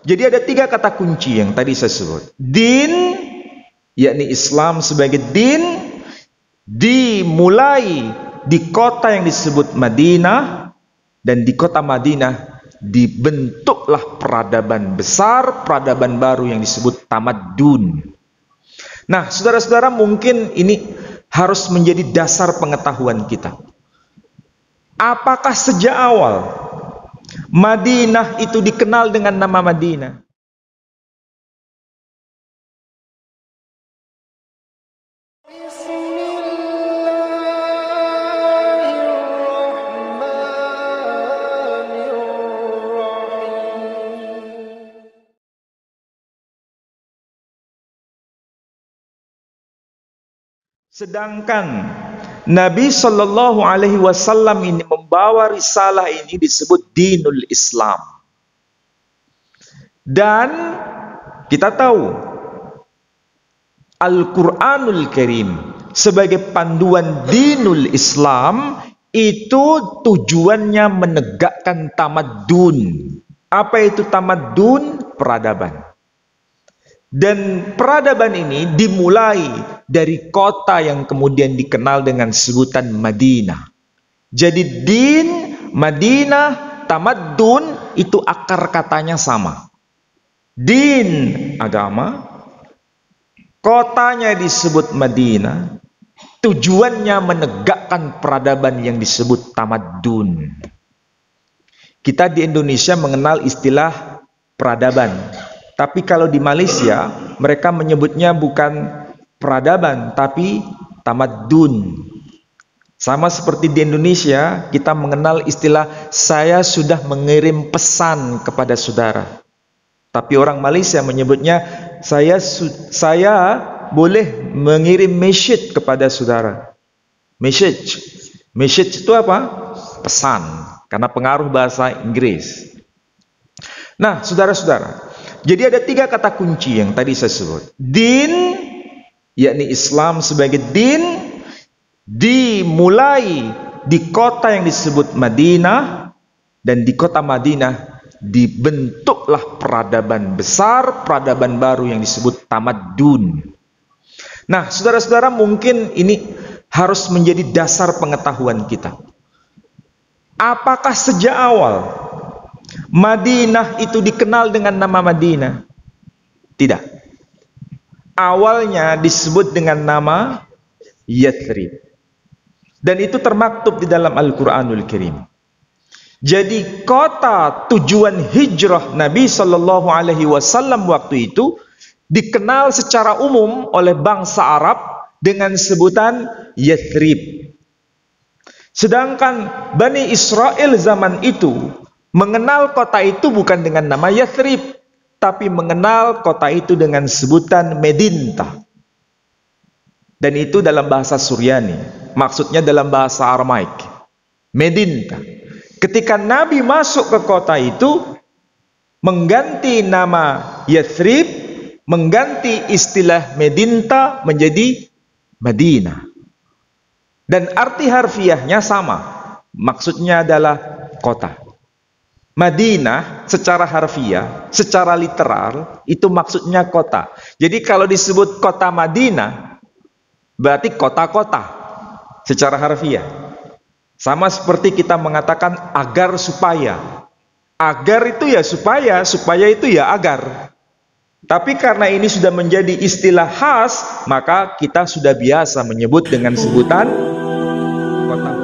Jadi ada 3 kata kunci yang tadi saya sebut. Din, yakni Islam sebagai din, dimulai di kota yang disebut Madinah, dan di kota Madinah dibentuklah peradaban besar, peradaban baru yang disebut tamadun. Nah, saudara-saudara, mungkin ini harus menjadi dasar pengetahuan kita. Apakah sejak awal Madinah itu dikenal dengan nama Madinah? Sedangkan Nabi Shallallahu Alaihi Wasallam ini membawa risalah ini disebut Dinul Islam. Dan kita tahu Al-Quranul Karim sebagai panduan Dinul Islam itu tujuannya menegakkan tamadun. Apa itu tamadun? Peradaban. Dan peradaban ini dimulai dari kota yang kemudian dikenal dengan sebutan Madinah. Jadi din, Madinah, tamadun itu akar katanya sama. Din, agama, kotanya disebut Madinah, tujuannya menegakkan peradaban yang disebut tamadun. Kita di Indonesia mengenal istilah peradaban. Tapi kalau di Malaysia, mereka menyebutnya bukan peradaban, tapi tamadun. Sama seperti di Indonesia, kita mengenal istilah saya sudah mengirim pesan kepada saudara. Tapi orang Malaysia menyebutnya saya boleh mengirim message kepada saudara. Message itu apa? Pesan, karena pengaruh bahasa Inggris. Nah, saudara-saudara, jadi ada 3 kata kunci yang tadi saya sebut. Din, yakni Islam sebagai din, dimulai di kota yang disebut Madinah, dan di kota Madinah dibentuklah peradaban besar, peradaban baru yang disebut tamadun. Nah, saudara-saudara, mungkin ini harus menjadi dasar pengetahuan kita. Apakah sejak awal Madinah itu dikenal dengan nama Madinah? Tidak. Awalnya disebut dengan nama Yathrib. Dan itu termaktub di dalam Al-Quranul Karim. Jadi kota tujuan hijrah Nabi Shallallahu Alaihi Wasallam waktu itu dikenal secara umum oleh bangsa Arab dengan sebutan Yathrib. Sedangkan Bani Israel zaman itu mengenal kota itu bukan dengan nama Yathrib, tapi mengenal kota itu dengan sebutan Medinta. Dan itu dalam bahasa Suryani, maksudnya dalam bahasa Aramaik, Medinta. Ketika Nabi masuk ke kota itu, mengganti nama Yathrib, mengganti istilah Medinta menjadi Madinah. Dan arti harfiahnya sama, maksudnya adalah kota. Madinah secara harfiah, secara literal, itu maksudnya kota. Jadi kalau disebut kota Madinah, berarti kota-kota secara harfiah. Sama seperti kita mengatakan agar supaya. Agar itu ya supaya itu ya agar. Tapi karena ini sudah menjadi istilah khas, maka kita sudah biasa menyebut dengan sebutan kota.